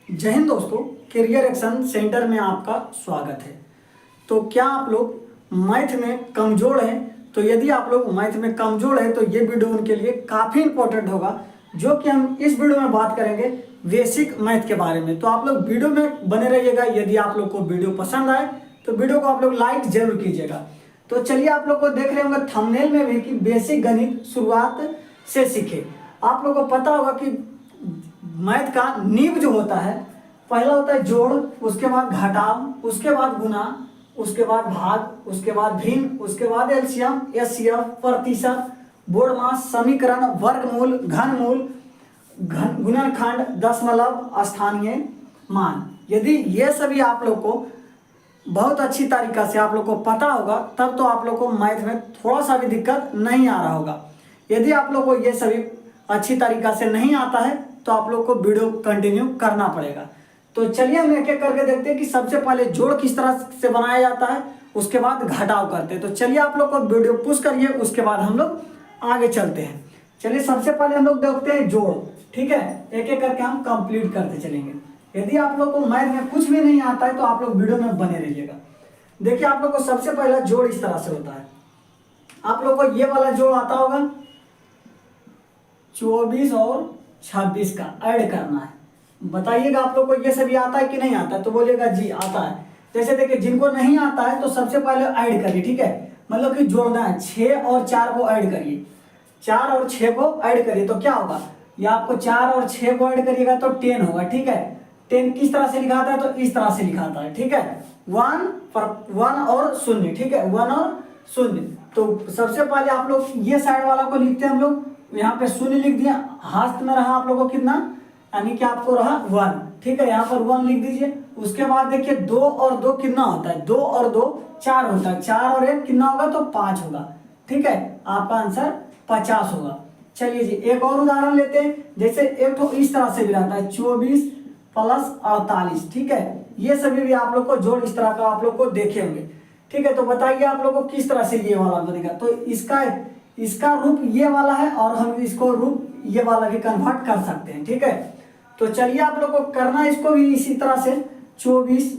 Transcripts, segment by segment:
जय हिंद दोस्तों, career action centre में आपका स्वागत है। तो क्या आप लोग मैथ में कमज़ोर हैं? तो यदि आप लोग मैथ में कमज़ोर हैं तो ये वीडियो उनके लिए काफ़ी इंपॉर्टेंट होगा, जो कि हम इस वीडियो में बात करेंगे बेसिक मैथ के बारे में। तो आप लोग वीडियो में बने रहिएगा। यदि आप लोग को वीडियो पसंद आए तो वीडियो को आप लोग लाइक जरूर कीजिएगा। तो चलिए, आप लोग को देख रहे होंगे थंबनेल में भी कि बेसिक गणित शुरुआत से सीखे। आप लोग को पता होगा कि मैथ का नींव जो होता है, पहला होता है जोड़, उसके बाद घटाव, उसके बाद गुना, उसके बाद भाग, उसके बाद भिन्न, उसके बाद एलसीएम, एचसीएफ, प्रतिशत, बोर्डमास, समीकरण, वर्गमूल, घनमूल, गुणनखंड, दशमलव, स्थानीय मान। यदि ये सभी आप लोग को बहुत अच्छी तरीका से आप लोग को पता होगा, तब तो आप लोग को मैथ में थोड़ा सा भी दिक्कत नहीं आ रहा होगा। यदि आप लोग को ये सभी अच्छी तरीका से नहीं आता है तो आप लोग को वीडियो कंटिन्यू करना पड़ेगा। तो चलिए हम एक एक करके देखते हैं कि सबसे पहले जोड़ किस तरह से बनाया जाता है, उसके बाद घटाव करते हैं। तो चलिए, आप लोग को वीडियो पुश करिए, उसके बाद हम लोग आगे चलते हैं। चलिए, सबसे पहले हम लोग देखते हैं जोड़। ठीक है, एक एक करके हम कंप्लीट करते चलेंगे। यदि आप लोग को मैथ में कुछ भी नहीं आता है तो आप लोग वीडियो में बने रहिएगा। देखिए, आप लोग को सबसे पहला जोड़ इस तरह से होता है। आप लोग को ये वाला जोड़ आता होगा, 24 और 26 का ऐड करना है। बताइएगा आप लोग को ये सभी आता है कि नहीं आता है, तो बोलिएगा जी आता है। जैसे देखिए, जिनको नहीं आता है तो सबसे पहले ऐड करिए। ठीक है, मतलब कि जोड़ना है, 6 और 4 को ऐड करिए। 4 और 6 को ऐड करिए तो क्या होगा, या आपको 4 और 6 को ऐड करिएगा तो 10 होगा। ठीक है, 10 किस तरह से लिखाता है, तो इस तरह से लिखाता है। ठीक है, 1 और 0। ठीक है, 1 और 0। तो सबसे पहले आप लोग ये साइड वाला को लिखते हैं, हम लोग यहाँ पे 0 लिख दिया, हाथ में रहा आप लोगों को कितना, यानी कि आपको रहा 1। ठीक है, यहाँ पर 1 लिख दीजिए। उसके बाद देखिए 2 और 2 कितना होता है, 2 और 2 4 होता है, 4 और 1 कितना होगा, तो 5 होगा। ठीक है, आपका आंसर 50 होगा। चलिए जी, एक और उदाहरण लेते हैं। जैसे एक तो इस तरह से भी रहता है, 24 प्लस 48। ठीक है, ये सभी भी आप लोग को जोड़ इस तरह का आप लोग को देखे होंगे। ठीक है, तो बताइए आप लोग को किस तरह से ये वाला बनेगा। तो इसका रूप ये वाला है और हम इसको रूप ये वाला भी कन्वर्ट कर सकते हैं। ठीक है, तो चलिए आप लोग को करना है इसको भी इसी तरह से, 24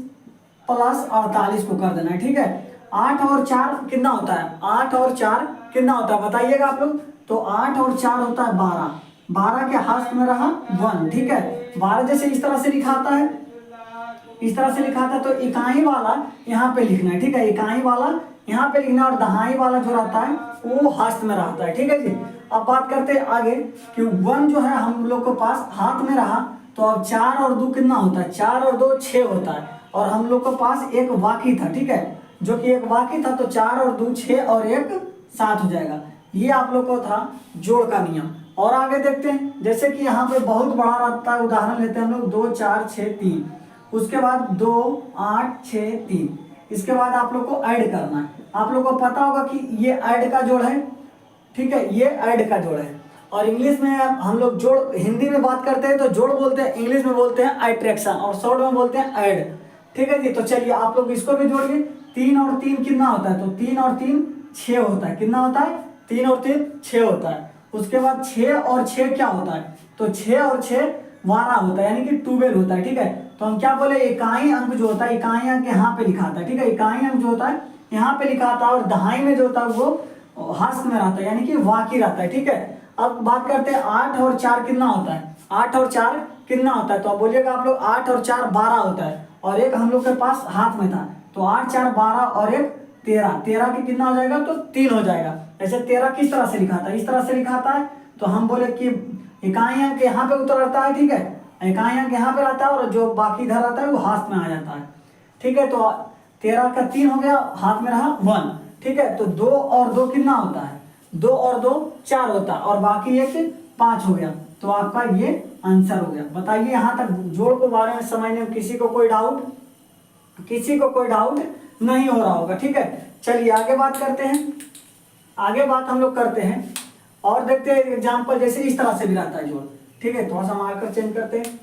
प्लस 48 को कर देना है। ठीक है, 8 और 4 कितना होता है, 8 और 4 कितना होता है बताइएगा आप लोग। तो 8 और 4 होता है 12। 12 के हाथ में रहा 1। ठीक है, 12 जैसे इस तरह से लिखाता है, इस तरह से लिखाता है, तो इकाई वाला यहाँ पे लिखना है। ठीक है, इकाई वाला यहाँ पे लिखना, और दहाई वाला जो रहता है वो हस्त में रहता है। ठीक है जी, अब बात करते हैं आगे कि 1 जो है हम लोग के पास हाथ में रहा, तो अब 4 और 2 कितना होता है, 4 और 2 6 होता है, और हम लोग के पास एक बाकी था। ठीक है, जो कि एक बाकी था, तो 4 और 2 6 और 1 7 हो जाएगा। ये आप लोग को था जोड़ का नियम। और आगे देखते हैं, जैसे कि यहाँ पे बहुत बड़ा रहता है, उदाहरण लेते हैं हम लोग, 2 4 6 3, उसके बाद 2 8 6 3। इसके बाद आप लोग को ऐड करना है। आप लोग को पता होगा कि ये ऐड का जोड़ है। ठीक है, ये ऐड का जोड़ है, और इंग्लिश में हम लोग जोड़, हिंदी में बात करते हैं तो जोड़ बोलते हैं, इंग्लिश में बोलते हैं एट्रैक्शन, और शॉर्ट में बोलते हैं ऐड। ठीक है जी, तो चलिए आप लोग इसको भी जोड़िए। 3 और 3 कितना होता है, तो 3 और 3 6 होता है। कितना होता है, 3 और 3 6 होता है। उसके बाद 6 और 6 क्या होता है, तो 6 और 6 12 होता है, यानी कि 12 होता है। ठीक है, तो हम क्या बोले, इकाई अंक जो होता है, इकाई अंक यहाँ पे लिखाता है। ठीक है, इकाई अंक जो होता है यहाँ पे लिखाता है, और दहाई में जो होता है वो हस्त में रहता है, यानी कि वाकी रहता है। ठीक है, अब बात करते हैं 8 और 4 कितना होता है, 8 और 4 कितना होता है, तो अब बोलिएगा आप लोग 8 और 4 12 होता है, और एक हम लोग के पास हाथ में था, तो 8 4 12 और एक 13, 13 की कितना हो जाएगा, तो 3 हो जाएगा। ऐसे 13 किस तरह से लिखाता है, इस तरह से लिखाता है, तो हम बोले कि इकाई अंक यहाँ पे उतरता है। ठीक है, इकाई अंक यहाँ पे रहता है, और जो बाकी इधर रहता है वो हाथ में आ जाता है। ठीक है, तो 13 का 3 हो गया, हाथ में रहा 1। ठीक है, तो 2 और 2 कितना होता है, 2 और 2 4 होता है, और बाकी एक 5 हो गया। तो आपका ये आंसर हो गया। बताइए, यहाँ तक जोड़ को बारे में समझने में किसी को कोई डाउट, किसी को कोई डाउट नहीं हो रहा होगा। ठीक है, चलिए आगे बात करते हैं। आगे बात हम लोग करते हैं और देखते हैं एग्जाम्पल, जैसे इस तरह से भी रहता है जोड़। ठीक है, थोड़ा सा मार्कर चेंज करते हैं।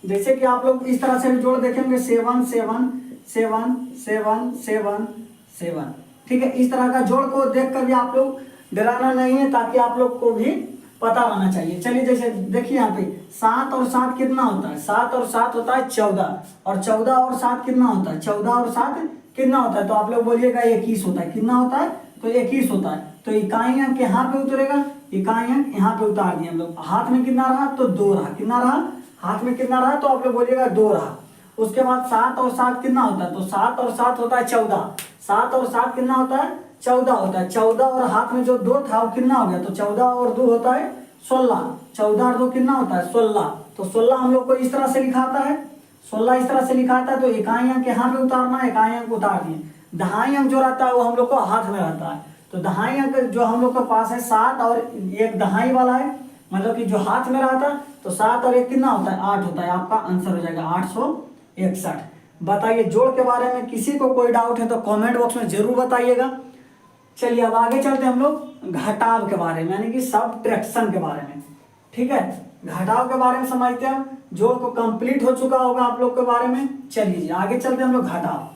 जैसे कि आप लोग इस तरह से भी जोड़ देखेंगे, 7 7 7 7 7 7। ठीक है, इस तरह का जोड़ को देख कर भी आप लोग डराना नहीं है, ताकि आप लोग को भी पता रहना चाहिए। चलिए जैसे देखिए यहाँ पे 7 और 7 कितना होता है, 7 और 7 होता है 14, और 14 और 7 कितना होता है, 14 और 7 कितना होता है, तो आप लोग बोलिएगा 21 होता है। कितना होता है, तो 21 होता है। तो इकाई अंक यहाँ पे उतरेगा, इकाई अंक यहाँ पे उतार दिए हम लोग। हाथ में कितना रहा, तो 2 रहा। कितना रहा, हाथ में कितना रहा, तो आप लोग बोलिएगा 2 रहा। उसके बाद 7 और 7 कितना होता है, तो 7 और 7 होता है 14। 7 और 7 कितना होता है, 14 होता है। 14 और हाथ में जो 2 था वो कितना हो गया, तो 14 और 2 होता है 16। 14 और 2 कितना होता है, 16। तो 16 हम लोग को इस तरह से लिखाता है, 16 इस तरह से लिखाता है। तो इकाई अंक यहाँ पे उतारना है, इकाई अंक उतार दिए। दहाई अंक जो रहता है वो हम लोग को हाथ में रहता है। तो दहाई अंक जो हम लोग के पास है 7 और एक दहाई वाला है, मतलब कि जो हाथ में रहता है, तो 7 और 1 कितना होता है, 8 होता है। आपका आंसर हो जाएगा 861। बताइए जोड़ के बारे में किसी को कोई डाउट है तो कमेंट बॉक्स में जरूर बताइएगा। चलिए अब आगे चलते हैं हम लोग घटाव के बारे में, यानी कि सबट्रैक्शन के बारे में। ठीक है, घटाव के बारे में समझते हैं। जोड़ को कंप्लीट हो चुका होगा आप लोग के बारे में। चलिए आगे चलते हैं हम लोग घटाव।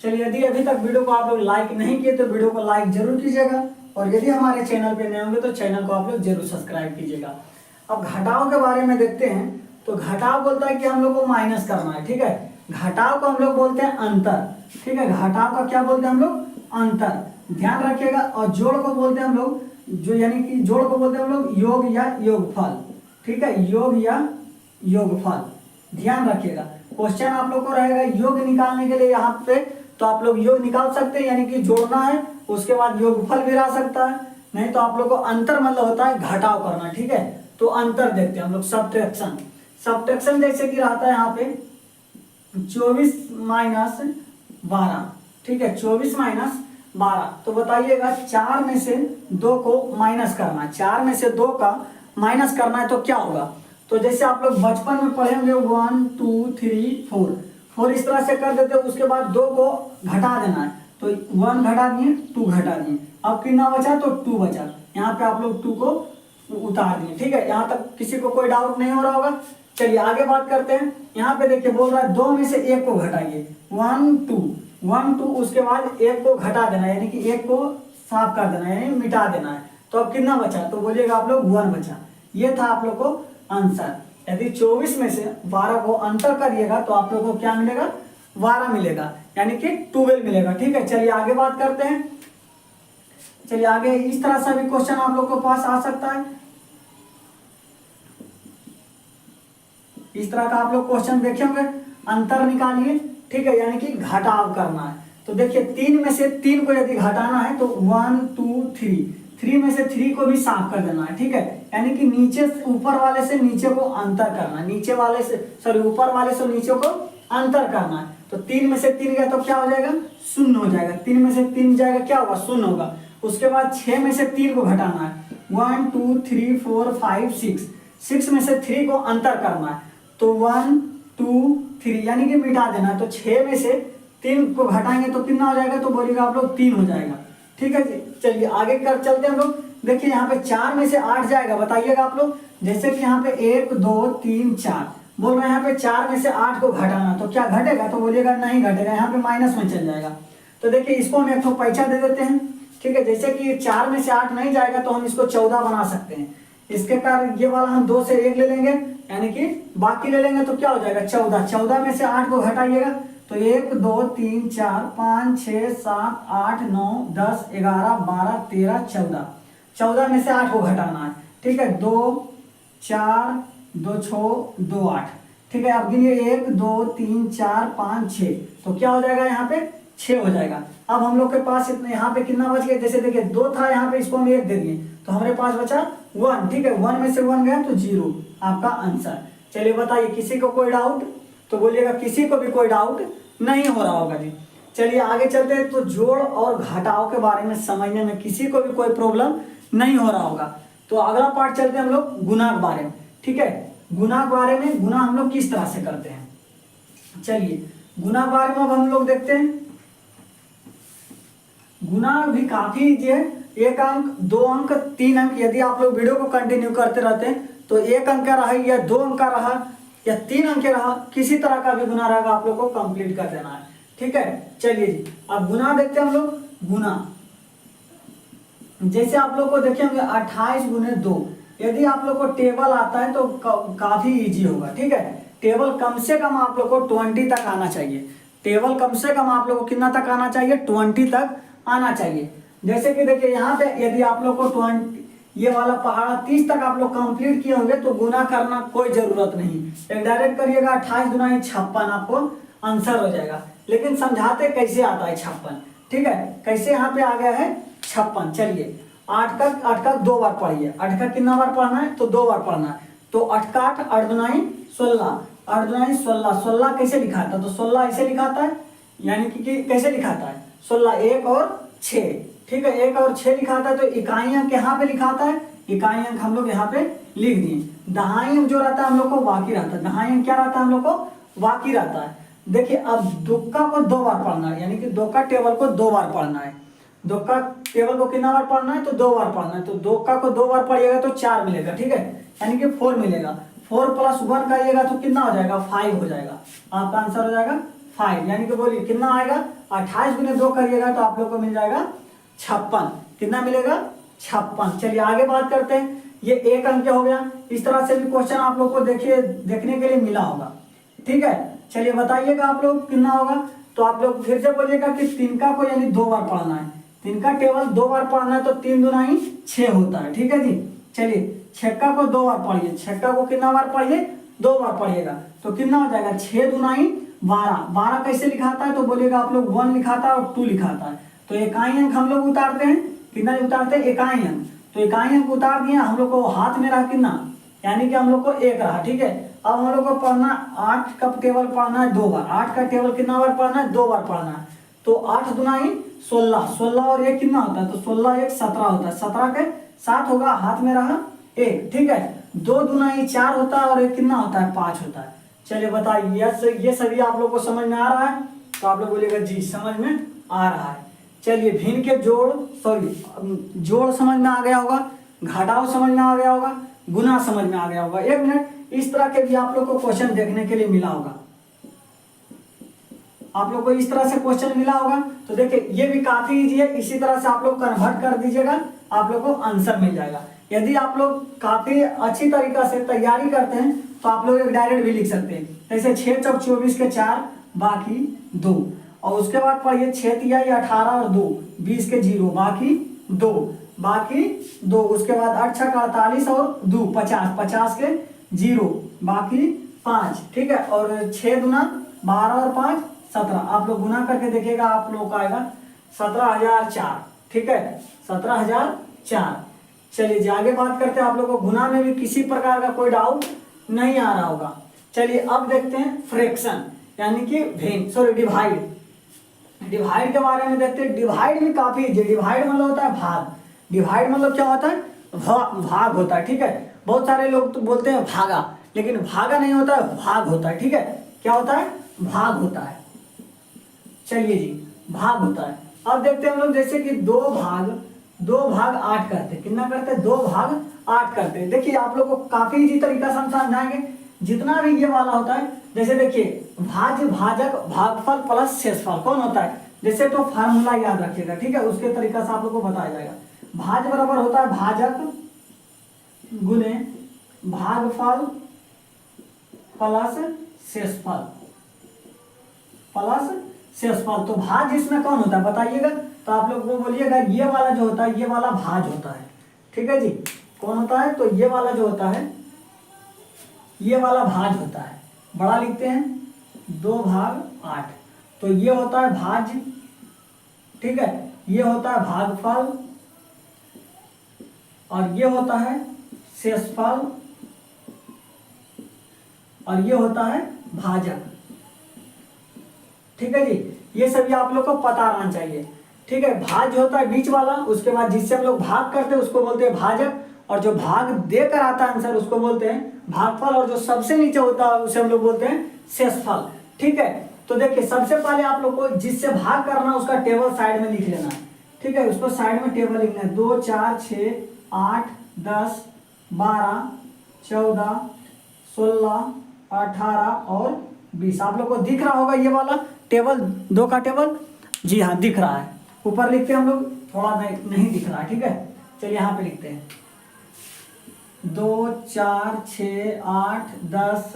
चलिए यदि अभी तक वीडियो को आप लोग लाइक नहीं किए तो वीडियो को लाइक जरूर कीजिएगा, और यदि हमारे चैनल पे नए होंगे तो चैनल को आप लोग जरूर सब्सक्राइब कीजिएगा। अब घटाव के बारे में देखते हैं। तो घटाव बोलता है कि हम लोग को माइनस करना है। ठीक है, घटाव को हम लोग बोलते हैं अंतर। ठीक है, घटाव का क्या बोलते हैं हम लोग, अंतर, ध्यान रखिएगा। और जोड़ को बोलते हैं हम लोग, जो यानी कि जोड़ को बोलते हैं हम लोग योग या योगफल। ठीक है, योग या योगफल, ध्यान रखिएगा। क्वेश्चन आप लोग को रहेगा योग निकालने के लिए यहाँ पे, तो आप लोग योग निकाल सकते हैं, यानी कि जोड़ना है, उसके बाद योगफल भी रह सकता है। नहीं तो आप लोग को अंतर मतलब होता है घटाव करना। ठीक है, तो अंतर देखते हैं हम लोग, सबट्रैक्शन। सबट्रैक्शन जैसे कि रहता है यहाँ पे 24 माइनस 12। ठीक है, 24 माइनस 12। तो बताइएगा 4 में से 2 को माइनस करना है, 4 में से 2 का माइनस करना है, तो क्या होगा। तो जैसे आप लोग बचपन में पढ़े होंगे 1 2 3 4, 4 इस तरह से कर देते हो। उसके बाद 2 को घटा देना है, तो 1 घटा दिए, 2 घटा दिए, अब कितना बचा, तो 2 बचा। यहाँ पे आप लोग 2 को उतार दिए। ठीक है, यहाँ तक किसी को कोई डाउट नहीं हो रहा होगा। चलिए आगे बात करते हैं। यहाँ पे देखिए बोल रहा है 2 में से 1 को घटाइए, 1 2 1 2, उसके बाद 1 को घटा देना, यानी कि 1 को साफ कर देना, यानी मिटा देना है। तो अब कितना बचा, तो बोलिएगा आप लोग 1 बचा। ये था आप लोग को आंसर। यदि 24 में से 12 को अंतर करिएगा तो आप लोग को क्या मिलेगा, 12 मिलेगा, यानी कि 12 मिलेगा। ठीक है, चलिए आगे बात करते हैं। चलिए आगे इस तरह से भी क्वेश्चन आप लोग के पास आ सकता है। इस तरह का आप लोग क्वेश्चन देखे होंगे, अंतर निकालिए। ठीक है, यानी कि घटाव करना है। तो देखिए 3 में से 3 को यदि घटाना है तो 1 2 3 में से 3 को भी साफ कर देना है। ठीक है, यानी कि नीचे ऊपर वाले से नीचे को अंतर करना है, नीचे वाले से सॉरी ऊपर वाले से नीचे को अंतर करना है। तो 3 में से 3 गया तो क्या हो जाएगा, 0 हो जाएगा। 3 में से 3 जाएगा, क्या होगा, 0 होगा। उसके बाद 6 में से 3 को घटाना है, 1 2 3 4 5 6, 6 में से 3 को अंतर करना है, तो 1 2 3 यानी कि मिटा देना है। तो 6 में से 3 को घटाएंगे तो कितना हो जाएगा, तो बोलिएगा आप लोग 3 हो जाएगा। ठीक है, चलिए आगे कर चलते हैं हम लोग। देखिए यहाँ पे 4 में से 8 जाएगा, बताइएगा आप लोग। जैसे कि यहाँ पे 1 2 3 4 बोल रहे हैं, यहाँ पे 4 में से 8 को घटाना, तो क्या घटेगा, तो बोलिएगा नहीं घटेगा, यहाँ पे माइनस में चल जाएगा। तो देखिए इसको हम एक तो पैसा दे देते हैं। ठीक है, जैसे कि 4 में से 8 नहीं जाएगा तो हम इसको 14 बना सकते हैं। इसके कारण ये वाला हम 2 से 1 ले लेंगे, यानी कि बाकी ले लेंगे, तो क्या हो जाएगा 14। 14 में से 8 को घटाइएगा तो 1 2 3 4 5 6 7 8 9 10 11 12 13 14, 14 में से 8 को घटाना है। ठीक है, 2 4 2 6 2 8। ठीक है, अब गिनिए 1 2 3 4 5 6, तो क्या हो जाएगा, यहाँ पे 6 हो जाएगा। अब हम लोग के पास इतने यहाँ पे कितना बच गया, जैसे देखिए 2 था, यहाँ पे इसको हम 1 दे दिए तो हमारे पास बचा 1। ठीक है, 1 में से 1 गया तो 0 आपका आंसर। चलिए बताइए किसी को कोई डाउट, तो बोलिएगा किसी को भी कोई डाउट नहीं हो रहा होगा जी। चलिए आगे चलते हैं। तो जोड़ और घटाव के बारे में समझने में किसी को भी कोई प्रॉब्लम नहीं हो रहा होगा। तो अगला पार्ट चलते हैं हम लोग गुना के बारे में। ठीक है, गुना के बारे में, गुना हम लोग किस तरह से करते हैं। चलिए गुना के बारे में अब हम लोग देखते हैं। गुना भी काफी जो है, 1 अंक 2 अंक 3 अंक, यदि आप लोग वीडियो को कंटिन्यू करते रहते हैं तो 1 अंक का रहा या 2 अंक का रहा या 3 अंक रहा, किसी तरह का भी गुना रहेगा आप लोग को कंप्लीट कर देना है। ठीक है, चलिए जी अब गुना देखते हैं हम लोग। गुना जैसे आप लोग को देखेंगे 28 × 2, यदि आप लोग को टेबल आता है तो काफी इजी होगा, ठीक है। टेबल कम से कम आप लोग को 20 तक आना चाहिए। टेबल कम से कम आप लोग को कितना तक आना चाहिए, 20 तक आना चाहिए। जैसे कि देखिए यहाँ पे यदि आप लोग को 20 ये वाला पहाड़ा 30 तक आप लोग कंप्लीट किए होंगे तो गुना करना कोई जरूरत नहीं, एक डायरेक्ट करिएगा 28 × 56 आपको आंसर हो जाएगा। लेकिन समझाते कैसे आता है 56, ठीक है, कैसे यहाँ पे आ गया है 56। चलिए 8 का 2 बार पढ़िए, 8 का कितना बार पढ़ना है, तो 2 बार पढ़ना है। तो 8 का 8, 8 दूनी 16, 8 दूनी 16, 16 कैसे लिखाता है, तो 16 ऐसे लिखाता है, यानी कि कैसे लिखाता है 16 1 और 6, ठीक है, 1 और 6 लिखाता है। तो इकाई अंक यहाँ पे लिखाता है, इकाई अंक हम लोग यहाँ पे लिख दिए। दहाई अंक जो रहता है हम लोग को बाकी रहता है, दहाई अंक क्या रहता है हम लोग को बाकी रहता है। देखिए अब दुक्का को 2 बार पढ़ना है, यानी कि दुक्का टेबल को 2 बार पढ़ना है। दुक्का टेबल को कितना बार पढ़ना है, तो 2 बार पढ़ना है। तो दुक्का को 2 बार पढ़िएगा तो 4 मिलेगा, ठीक है, यानी कि 4 मिलेगा। 4 + 1 करिएगा तो कितना हो जाएगा, 5 हो जाएगा। आपका आंसर हो जाएगा 5, यानी कि बोलिए कितना आएगा, 28 × 2 करिएगा तो आप लोग को मिल जाएगा 56। कितना मिलेगा, 56। चलिए आगे बात करते हैं। ये एक अंक हो गया। इस तरह से भी क्वेश्चन आप लोग को देखने के लिए मिला होगा, ठीक है। चलिए बताइएगा आप लोग कितना होगा। तो आप लोग फिर से बोलिएगा कि तिनका को यानी 2 बार पढ़ना है, तिनका टेबल 2 बार पढ़ना है। तो 3 दूनी 6 होता है, ठीक है जी। चलिए छक्का को 2 बार पढ़िए, छक्का को कितना बार पढ़िए, 2 बार पढ़िएगा। तो कितना हो जाएगा, 6 दूनी 12, 12 कैसे लिखाता है, तो बोलिएगा आप लोग 1 लिखाता है और 2 लिखाता है। तो इकाई अंक हम लोग उतारते हैं, कितना उतारते हैं, इकाई अंक। तो इकाई अंक उतार दिए, हम लोग को हाथ में रहा कितना, यानी कि हम लोग को 1 रहा, ठीक है। अब हम लोग को पढ़ना 8 का टेबल पढ़ना है 2 बार, 8 का टेबल कितना बार पढ़ना है, 2 बार पढ़ना है। तो 8 दूनी 16, 16 और 1 कितना होता है, तो 16 1 17 होता है, 17 के 7 होगा, हाथ में रहा 1, ठीक है। 2 दूनी 4 होता है और 1 कितना होता है, 5 होता है। चलिए बताइए ये सभी आप लोग को समझ में आ रहा है, तो आप लोग बोलिएगा जी समझ में आ रहा है। चलिए भिन्न के जोड़ समझ में आ गया होगा, घटाव समझ में आ गया होगा, गुना समझ में आ गया होगा। 1 मिनट, इस तरह के भी आप लोग को क्वेश्चन देखने के लिए मिला होगा, आप लोग को इस तरह से क्वेश्चन मिला होगा। तो देखिए ये भी काफी इजी है, इसी तरह से आप लोग कन्वर्ट कर दीजिएगा, आप लोग को आंसर मिल जाएगा। यदि आप लोग काफी अच्छी तरीका से तैयारी करते हैं तो आप लोग एक डायरेक्ट भी लिख सकते हैं, जैसे 6 चौक 24 के 4 बाकी 2, और उसके बाद पढ़िए 6 तिहाई 18 और 2 20 के 0 बाकी 2, उसके बाद 8 छक 48 और 2 50, 50 के 0 बाकी 5, ठीक है। और 6 दूना 12 और 5 17, आप लोग गुना करके देखिएगा, आप लोग का आएगा 17,004, ठीक है, 17,004। चलिए आगे बात करते हैं, आप लोग को गुना में भी किसी प्रकार का कोई डाउट नहीं आ रहा होगा। चलिए अब देखते हैं फ्रैक्शन, यानी कि डिवाइड के बारे में देखते हैं। डिवाइड भी काफी इजी, डिवाइड मतलब होता है भाग, डिवाइड मतलब क्या होता है, भाग होता है, ठीक है। बहुत सारे लोग तो बोलते हैं भागा, लेकिन भागा नहीं होता है, भाग होता है, ठीक है। क्या होता है, भाग होता है। चलिए जी भाग होता है। अब देखते हैं हम लोग, जैसे कि 2 भाग 8 करते हैं, कितना करते हैं, 2 भाग 8 करते हैं। देखिए आप लोग को काफी इजी तरीका से हम समझाएंगे, जितना भी ये वाला होता है। जैसे देखिए भाज्य, भाजक, भागफल प्लस शेषफल कौन होता है, जैसे तो फार्मूला याद रखिएगा, ठीक है, उसके तरीका से आप लोग को बताया जाएगा। भाज्य बराबर होता है भाजक गुने भागफल प्लस शेषफल, तो भाज इसमें कौन होता है बताइएगा, तो आप लोग वो बोलिएगा ये वाला जो होता है, ये वाला भाज होता है, ठीक है जी। कौन होता है, तो ये वाला जो होता है, ये वाला भाज होता है, बड़ा लिखते हैं 2 भाग 8, तो ये होता है भाज, ठीक है, ये होता है भागफल और ये होता है शेषफल और ये होता है भाजक, ठीक है जी। ये सभी आप लोग को पता रहना चाहिए, ठीक है। भाज होता है बीच वाला, उसके बाद जिससे हम लोग भाग करते हैं उसको बोलते हैं भाजक, और जो भाग देकर आता है आंसर उसको बोलते हैं भागफल, और जो सबसे नीचे होता है उसे हम लोग बोलते हैं शेषफल, ठीक है। तो देखिए सबसे पहले आप लोग को जिससे भाग करना उसका टेबल साइड में लिख लेना है, ठीक है, उसको साइड में टेबल लिखना है। 2 4 6 8 10 12 14 16 18 और 20, आप लोग को दिख रहा होगा ये वाला टेबल, 2 का टेबल, जी हाँ दिख रहा है। ऊपर लिखते हैं हम लोग, थोड़ा नहीं दिख रहा है, ठीक है। चलिए यहाँ पे लिखते हैं 2, 4, 6, 8, 10,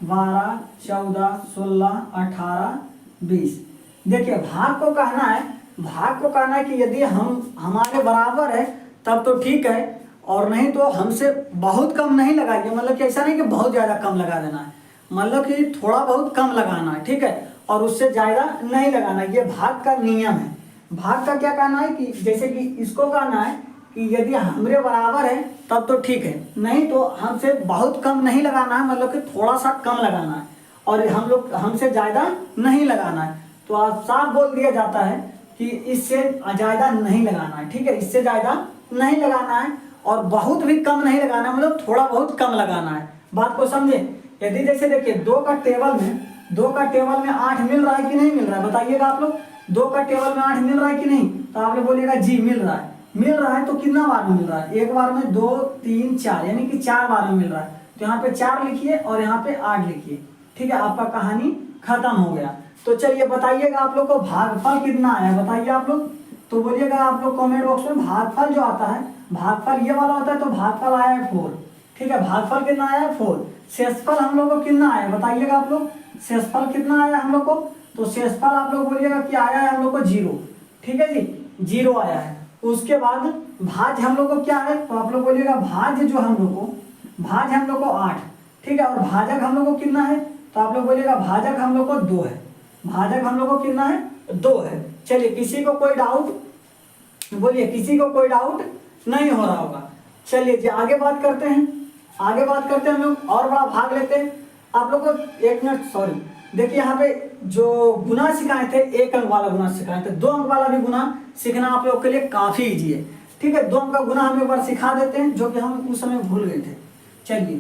12, 14, 16, 18, 20। देखिए भाग को कहना है कि यदि हम हमारे बराबर है तब तो ठीक है, और नहीं तो हमसे बहुत कम नहीं लगाइए। मतलब कि ऐसा नहीं कि बहुत ज़्यादा कम लगा देना है, मतलब कि थोड़ा बहुत कम लगाना है, ठीक है, और उससे ज़्यादा नहीं लगाना। ये भाग का नियम है। भाग का क्या कहना है कि जैसे कि इसको कहना है कि यदि हमरे बराबर है तब तो ठीक है, नहीं तो हमसे बहुत कम नहीं लगाना है, मतलब कि थोड़ा सा कम लगाना है, और हमसे ज़्यादा नहीं लगाना है। तो आप साफ बोल दिया जाता है कि इससे ज़्यादा नहीं लगाना है, ठीक है, इससे ज़्यादा नहीं लगाना है, और बहुत भी कम नहीं लगाना है, मतलब थोड़ा बहुत कम लगाना है। बात को समझे। यदि जैसे देखिए 2 का टेबल में 8 मिल रहा है कि नहीं मिल रहा है, बताइएगा आप लोग। 2 का टेबल में 8 मिल रहा है कि नहीं, तो आप लोग बोलिएगा जी मिल रहा है। मिल रहा है तो कितना बार में मिल रहा है, एक बार में, 2, 3, 4, यानी कि 4 बार में मिल रहा है। तो यहाँ पे 4 लिखिए और यहाँ पे 8 लिखिए, ठीक है, आपका कहानी खत्म हो गया। तो चलिए बताइएगा आप लोग को भागफल कितना आया, बताइए आप लोग। तो बोलिएगा आप लोग कमेंट बॉक्स में भागफल जो आता है, भागफल ये वाला होता है, तो भागफल आया है 4, ठीक है, भागफल कितना आया है 4। शेषफल हम लोग को कितना आया बताइएगा आप लोग, शेषफल कितना आया हम लोग को। तो शेषफल आप लोग बोलिएगा कि आया है हम लोग को 0, ठीक है जी, 0 आया है। उसके बाद भाज्य हम लोग को क्या है, तो आप लोग बोलिएगा भाज्य जो हम लोग को 8, ठीक है, और भाजक हम लोग को कितना है, तो आप लोग बोलिएगा भाजक हम लोग को 2 है। भाजक हम लोग को कितना है, 2 है। चलिए किसी को कोई डाउट, बोलिए किसी को कोई डाउट नहीं हो रहा होगा। चलिए जी आगे बात करते हैं हम लोग, और बड़ा भाग लेते हैं। आप लोग को 1 मिनट, सॉरी, देखिए यहाँ पे जो गुना सिखाए थे, 1 अंक वाला गुना सिखाए थे, 2 अंक वाला भी गुना सीखना आप लोग के लिए काफी इजी है, ठीक है। 2 अंक का गुना हम एक बार सिखा देते हैं, जो कि हम उस समय भूल गए थे। चलिए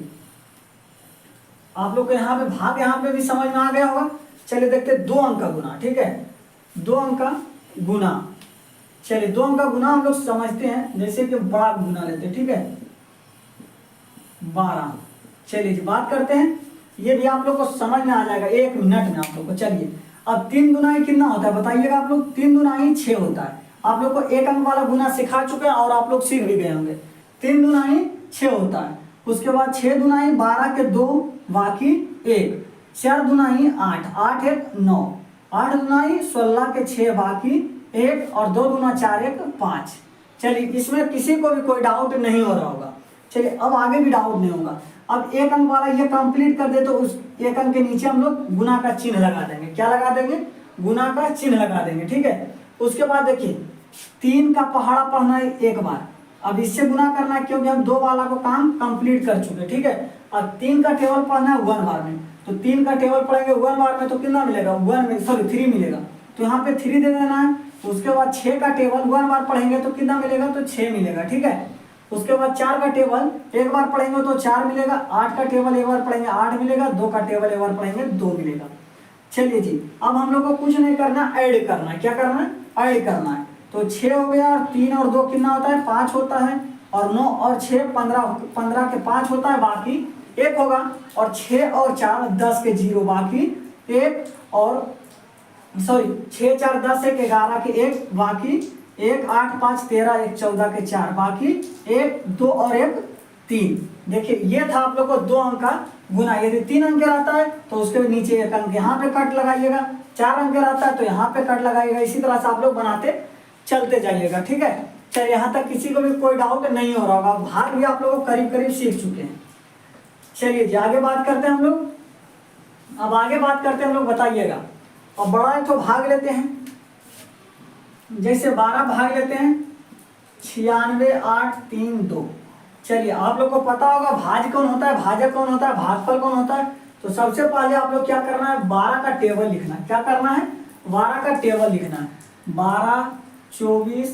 आप लोग को यहाँ पे भाग यहाँ पे भी समझ में आ गया होगा। चलिए देखते हैं 2 अंक का गुना, ठीक है, 2 अंक का गुना। चलिए 2 अंक का गुना हम लोग समझते हैं, जैसे कि बड़ा गुना लेते हैं, ठीक है, 12। चलिए जी बात करते हैं, ये भी आप लोग को समझ में आ जाएगा 1 मिनट में आप लोग को। चलिए अब 3 दुनाई कितना होता है बताइएगा आप लोग। 3 दुनाई 6 होता है। आप लोग को 1 अंक वाला गुना सिखा चुके हैं और आप लोग सीख भी गए होंगे। 3 दुनाई 6 होता है। उसके बाद 6 दुनाई 12 के 2 बाकी 1, 4 दुनाई 8, 8 1 9, 8 दुनाई 16 के 6 बाकी 1, और 2 दुना 4 1 5। चलिए इसमें किसी को भी कोई डाउट नहीं हो रहा होगा। चलिए अब आगे भी डाउट नहीं होगा। अब 1 अंक वाला ये कंप्लीट कर दे तो उस 1 अंक के नीचे हम लोग गुना का चिन्ह लगा देंगे। क्या लगा देंगे, गुना का चिन्ह लगा देंगे, ठीक है। उसके बाद देखिए 3 का पहाड़ा पढ़ना है 1 बार, अब इससे गुना करना है क्योंकि हम 2 वाला को काम कंप्लीट कर चुके, ठीक है। अब 3 का टेबल पढ़ना है 1 बार में, तो 3 का टेबल पढ़ेंगे 1 बार में तो कितना मिलेगा, 3 मिलेगा, तो यहाँ पे 3 दे देना है। उसके बाद 6 का टेबल 1 बार पढ़ेंगे तो कितना मिलेगा, तो 6 मिलेगा, ठीक है। उसके बाद 4 का टेबल 1 बार पढ़ेंगे तो 4 मिलेगा, 8 का टेबल 1 बार पढ़ेंगे 8 मिलेगा, 2 का टेबल 1 बार पढ़ेंगे 2 मिलेगा। चलिए जी अब हम लोग को कुछ नहीं करना, ऐड करना है। क्या करना है, ऐड करना है। तो 6 हो गया, 3 और 2 कितना होता है, 5 होता है, और 9 और 6 15 के 5 होता है, बाकी 1 होगा, और 6 और 4 10 के 0 बाकी 1, और सॉरी 6 4 10 1 11 के 1 बाकी 1, 8 5 13 1 14 के 4 बाकी 1 2 और 1 3। देखिए ये था आप लोग को 2 अंक का गुना। यदि 3 अंक रहता है तो उसके नीचे 1 अंक यहाँ पे कट लगाइएगा, 4 अंक रहता है तो यहाँ पे कट लगाइएगा। इसी तरह से आप लोग बनाते चलते जाइएगा, ठीक है। चलिए यहाँ तक किसी को भी कोई डाउट नहीं हो रहा होगा। भाग भी आप लोग करीब करीब सीख चुके हैं। चलिए जी आगे बात करते हैं हम लोग। अब आगे बात करते हैं हम लोग, बताइएगा। अब बड़ा है तो भाग लेते हैं, जैसे 12 भाग लेते हैं 96 8 3 2। चलिए आप लोग को पता होगा भाज्य कौन होता है, भाजक कौन होता है, भागफल कौन होता है। तो सबसे पहले आप लोग क्या करना है, 12 का टेबल लिखना है। क्या करना है, 12 का टेबल लिखना है। 12 24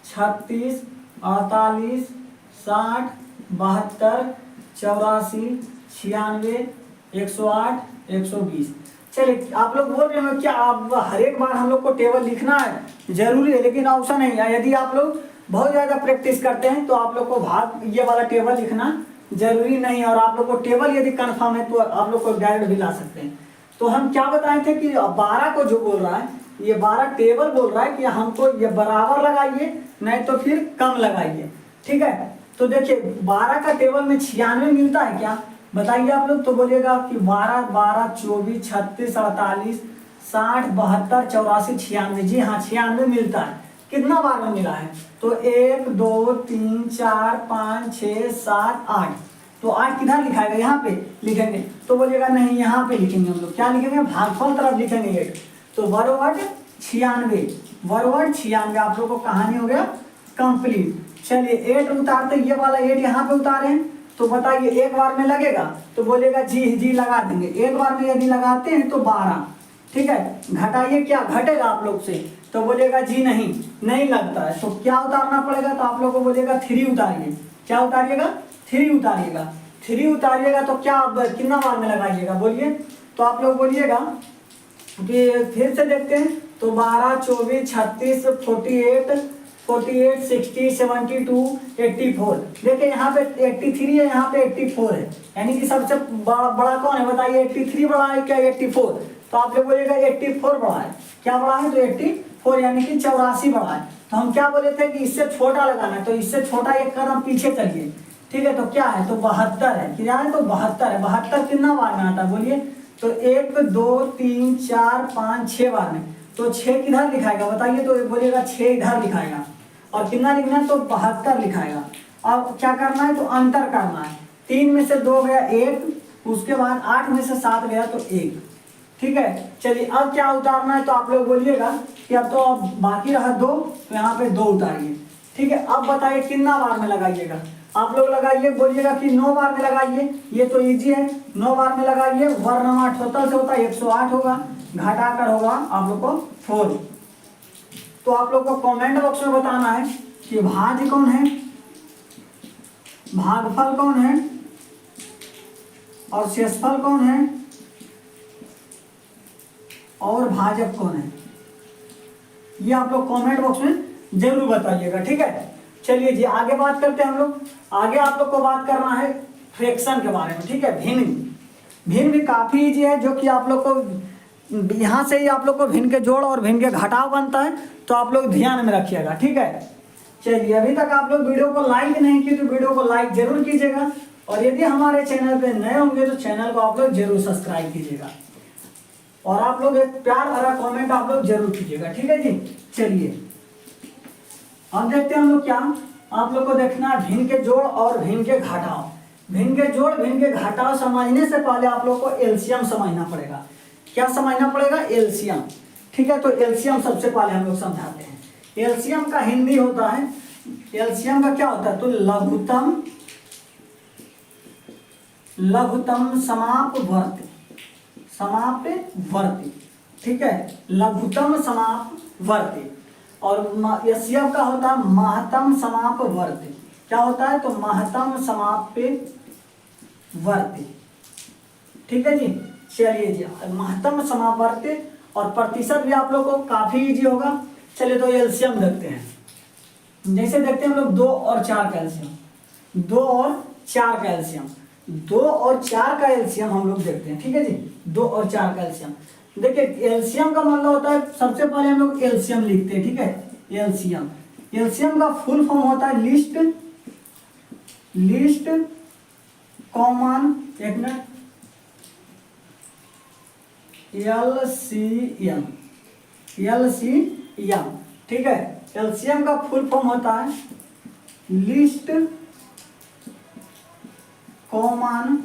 36 48 60 72 84 96 108 120। चलिए आप लोग बोल रहे हो क्या आप हर एक बार हम लोग को टेबल लिखना है, जरूरी है, लेकिन ऑप्शन नहीं है। यदि आप लोग बहुत ज़्यादा प्रैक्टिस करते हैं तो आप लोग को भाग ये वाला टेबल लिखना जरूरी नहीं है, और आप लोग को टेबल यदि कंफर्म है तो आप लोग को डायरेक्ट भी ला सकते हैं। तो हम क्या बताए थे कि 12 को जो बोल रहा है, ये 12 टेबल बोल रहा है कि हमको ये बराबर लगाइए, नहीं तो फिर कम लगाइए। ठीक है। तो देखिए 12 का टेबल में 96 मिलता है क्या, बताइए आप लोग। तो बोलिएगा कि 12, 12, 24, 36, 48, 60, 72, 84, 96। जी हाँ 96 मिलता है। कितना बार में मिला है, तो 1, 2, 3, 4, 5, 6, 7, 8। तो 8 किधर लिखाएगा, यहाँ पे लिखेंगे। तो बोलिएगा नहीं यहाँ पे लिखेंगे हम लोग, क्या लिखेंगे, भागफल तरफ लिखेंगे 8। तो वर्गवट 96, वर्गवट 96। आप लोग को कहानी हो गया कंप्लीट। चलिए 8 उतारते, ये वाला 8 यहाँ पे उतारे हैं। तो बताइए एक बार में लगेगा, तो बोलेगा जी लगा देंगे। एक बार में यदि लगाते हैं तो 12, ठीक है। घटाइए, क्या घटेगा आप लोग से, तो बोलेगा जी नहीं लगता है। तो क्या उतारना पड़ेगा, तो आप लोग को बोलेगा 3 उतारिए। क्या उतारिएगा, 3 उतारिएगा। 3 उतारिएगा तो क्या कितना बार में लगाइएगा बोलिए। तो आप लोग बोलिएगा कि फिर से देखते हैं, तो 12, 24, 36, 48, 60, 72, 84। देखिए यहाँ पे 83 है, यहाँ पे 84 है, यानी कि सबसे बड़ा कौन है बताइए, 83 बड़ा है क्या 84। तो आप लोग बोलिएगा 84 बड़ा है। क्या बड़ा है, तो 84, यानी कि 84 बड़ा है। तो हम क्या बोले थे कि इससे छोटा लगाना है, तो इससे छोटा एक कदम पीछे चलिए, ठीक है। तो क्या है, तो 72 है। क्या है, तो 72 है। 72 कितना बार में आता है बोलिए, तो 1, 2, 3, 4, 5, 6 बार में। तो 6 किधर लिखाएगा बताइए, तो बोलिएगा 6 इधर लिखाएगा। और कितना लिखना है, तो 72 लिखाएगा। अब क्या करना है, तो अंतर करना है। 3 में से 2 गया 1, उसके बाद 8 में से 7 गया तो 1, ठीक है। चलिए अब क्या उतारना है, तो आप लोग बोलिएगा कि अब तो अब बाकी रहा 2, तो यहाँ पे 2 उतारिए, ठीक है। अब बताइए कितना बार में लगाइएगा, आप लोग लगाइए, बोलिएगा कि 9 बार में लगाइए। ये तो इजी है, 9 बार में लगाइए। वर्णमा टोटल से होता है 108 होगा, घटाकर होगा आप लोग को 4। तो आप लोग को कमेंट बॉक्स में बताना है कि भाज्य कौन है, भागफल कौन है और शेषफल कौन है और भाजक कौन है। ये आप लोग कमेंट बॉक्स में जरूर बताइएगा, ठीक है। चलिए जी आगे बात करते हैं हम लोग। आगे आप लोग को बात करना है फ्रैक्शन के बारे में, ठीक है। भिन्न भी काफी इजी है, जो कि आप लोग को यहाँ से ही आप लोग को भिन्न के जोड़ और भिन्न के घटाव बनता है, तो आप लोग ध्यान में रखिएगा, ठीक है। चलिए अभी तक आप लोग वीडियो को लाइक नहीं किए तो वीडियो को लाइक जरूर कीजिएगा, और यदि हमारे चैनल पे नए होंगे तो चैनल को आप लोग जरूर सब्सक्राइब कीजिएगा, और आप लोग एक प्यार भरा कमेंट आप लोग जरूर कीजिएगा, ठीक है जी। चलिए अब देखते हैं हम लोग क्या, आप लोग को देखना है भिन्न के जोड़ और भिन्न के घटाव। भिन्न के जोड़ भिन्न के घटाव समझने से पहले आप लोग को एलसीएम समझना पड़ेगा। क्या समझना पड़ेगा, एलसीएम, ठीक है। तो एलसीएम सबसे पहले हम लोग समझाते हैं। एलसीएम का हिंदी होता है, एलसीएम का क्या होता है, तो लघुतम समापवर्ती, ठीक है, लघुतम समापवर्ती। और एलसीएम का होता है महत्तम समापवर्ती। क्या होता है, तो महत्तम समापवर्ती, ठीक है जी। चलिए जी महत्तम समापवर्ती और प्रतिशत भी आप लोग को काफी इजी होगा। चलिए तो एलसीएम देखते हैं। जैसे देखते हैं हम लोग 2 और 4 का एलसीएम, 2 और 4 का एलसीएम, 2 और 4 का एलसीएम हम लोग देखते हैं, ठीक है जी। 2 और 4 का एलसीएम देखिए, एलसीएम का मतलब होता है, सबसे पहले हम लोग एलसीएम लिखते हैं, ठीक है। एलसीएम का फुल फॉर्म होता है लिस्ट कॉमन, एक मिनट, एलसीएम, ठीक है। एलसीएम का फुल फॉर्म होता है लिस्ट कॉमन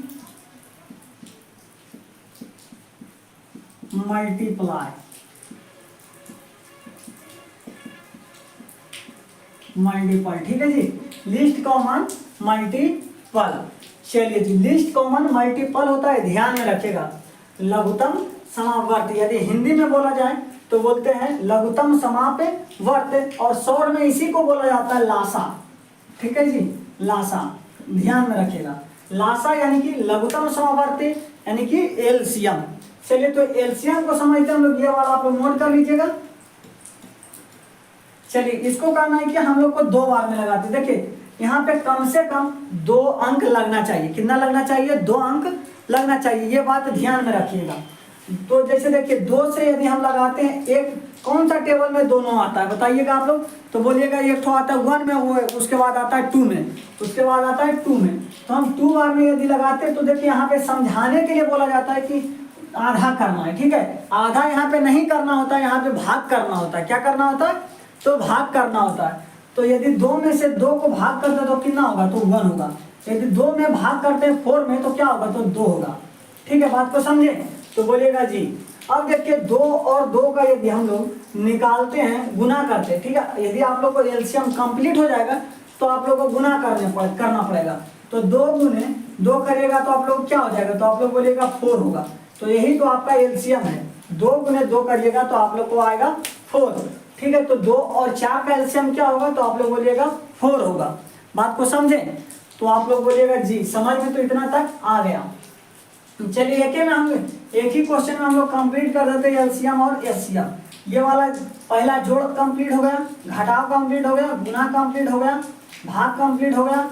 मल्टीप्लाई, ठीक है जी। List common multiple. चलिए जी लिस्ट कॉमन मल्टीपल होता है, ध्यान में रखिएगा, लघुत्तम समापवर्ती। यदि हिंदी में बोला जाए तो बोलते हैं लघुत्तम समापवर्त, और शॉर्ट में इसी को बोला जाता है लासा, ठीक है जी, लासा, ध्यान में रखिएगा। लासा यानी कि लघुत्तम समापवर्ती, यानी कि एलसीएम। चलिए तो एलसीएम को समझते हैं हम लोग, ये वाला आप लोग नोट कर लीजिएगा। चलिए इसको करना है कि हम लोग को 2 बार में लगाते, देखिए यहाँ पे कम से कम 2 अंक लगना चाहिए। कितना लगना चाहिए, 2 अंक लगना चाहिए, ये बात ध्यान में रखिएगा। तो जैसे देखिए 2 से यदि हम लगाते हैं, एक कौन सा टेबल में दोनों आता है बताइएगा आप लोग, तो बोलिएगा एक तो आता है 1 में, वो उसके बाद आता है 2 में, उसके बाद आता है 2 में। तो हम 2 बार में यदि लगाते हैं तो देखिए यहाँ पे समझाने के लिए बोला जाता है कि आधा करना है, ठीक है। आधा यहाँ पे नहीं करना होता है, यहाँ पे भाग करना होता है। क्या करना होता है? तो भाग करना होता है। तो यदि 2 में से 2 को भाग करते तो कितना होगा? तो 1 होगा। यदि 2 में भाग करते हैं 4 में तो क्या होगा? तो 2 होगा। ठीक है, बात को समझे? तो बोलिएगा जी। अब देखिए 2 और 2 का यदि हम लोग निकालते हैं, गुना करते हैं, ठीक है। यदि आप लोग को एलसीएम कंप्लीट हो जाएगा तो आप लोग को गुना करना पड़ेगा। तो 2 गुने 2 करिएगा तो आप लोग क्या हो जाएगा? तो आप लोग बोलिएगा 4 होगा। तो यही तो आपका एलसीएम है। 2 गुने 2 करिएगा तो आप लोग को आएगा 4। ठीक है, तो 2 और 4 का एलसीएम क्या होगा? तो आप लोग बोलिएगा 4 होगा। बात को समझे? तो आप लोग बोलिएगा जी। समझ में तो इतना तक आ गया। चलिए एक ही क्वेश्चन में हम लोग कंप्लीट कर देते हैं एलसीएम और एचसीएफ। ये वाला पहला जोड़ कंप्लीट हो गया, घटाव कंप्लीट हो गया, गुना कंप्लीट हो गया, भाग कंप्लीट हो गया।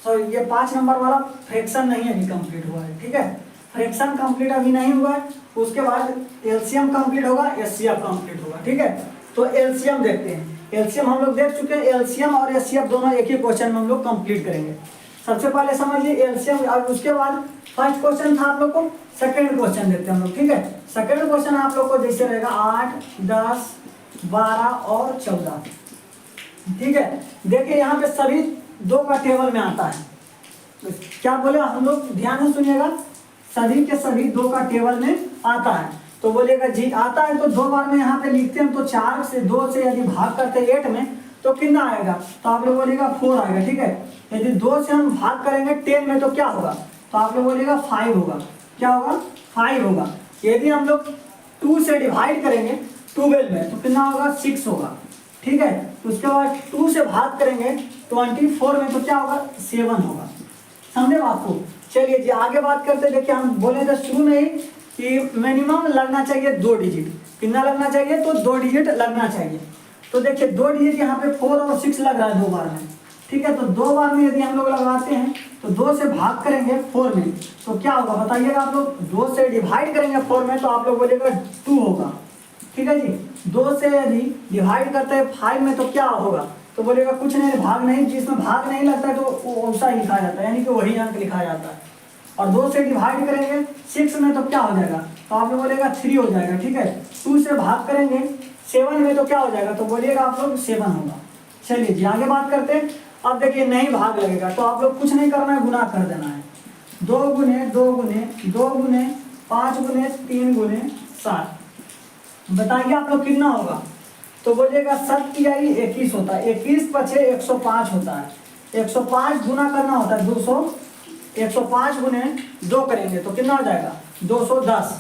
तो ये 5 नंबर वाला फ्रैक्शन नहीं अभी कंप्लीट हुआ है, ठीक है। फ्रैक्शन कंप्लीट अभी नहीं हुआ है। उसके बाद एलसीएम कंप्लीट होगा, एचसीएफ कंप्लीट होगा, ठीक है। तो एलसीएम देखते हैं। एलसीएम हम लोग देख चुके हैं। एलसीएम और एचसीएफ दोनों एक ही क्वेश्चन में हम लोग कंप्लीट करेंगे। सबसे पहले समझिए एलसीएम, और उसके बाद फर्स्ट क्वेश्चन था आप लोग को, सेकंड क्वेश्चन देखते हैं हम लोग, ठीक है। सेकंड क्वेश्चन आप लोग को जैसे रहेगा 8, 10, 12 और 14, ठीक है। देखिए यहाँ पे सभी 2 का टेबल में आता है। तो क्या बोले हम लोग, ध्यान से सुनिएगा, सभी के सभी 2 का टेबल में आता है। तो बोलिएगा जी आता है। तो 2 बार में यहाँ पे लिखते हैं, तो 4 से 2 से यदि भाग करते हैं 8 में तो कितना आएगा? तो आप लोग बोलिएगा 4 आएगा, ठीक है। यदि 2 से हम भाग करेंगे 10 में तो क्या होगा? तो आप लोग बोलिएगा 5 होगा। क्या होगा? 5 होगा। यदि हम लोग 2 से डिवाइड करेंगे 12 में तो कितना होगा? 6 होगा, ठीक है। उसके बाद 2 से भाग करेंगे 24 में तो क्या होगा? 7 होगा। समझे बात को? चलिए जी आगे बात करते। देखिए हम बोले थे शुरू में ही कि मिनिमम लगना चाहिए 2 डिजिट। कितना लगना चाहिए? तो 2 डिजिट लगना चाहिए। तो देखिए 2 डिजिट यहाँ पे 4 और 6 लग रहा है 2 बार में, ठीक है। तो 2 बार में यदि हम लोग लगाते हैं तो 2 से भाग करेंगे 4 में तो क्या होगा बताइएगा आप लोग? 2 से डिवाइड करेंगे 4 में तो आप लोग बोलिएगा 2 होगा, ठीक है जी। 2 से यदि डिवाइड करते हैं 5 में तो क्या होगा? तो बोलिएगा कुछ नहीं, भाग नहीं, जिसमें भाग नहीं लगता है तो वैसा ही लिखा जाता है, यानी कि वही अंक लिखा जाता है। और 2 से डिवाइड करेंगे 6 में तो क्या हो जाएगा? तो आप लोग बोलेगा 3 हो जाएगा, ठीक है। 2 से भाग करेंगे 7 में तो क्या हो जाएगा? तो बोलिएगा आप लोग 7 होगा। चलिए जी आगे बात करते हैं। अब देखिए नहीं भाग लगेगा तो आप लोग कुछ नहीं करना है, गुना कर देना है। 2 गुने 2 गुने 2 गुने 5 गुने 3 गुने 7। बताइए आप लोग कितना होगा? तो बोलिएगा 7 की 21 होता है। 21 पछे 105 होता है। 105 गुना करना होता है 200। 105 गुने 2 करेंगे तो कितना हो जाएगा? 210।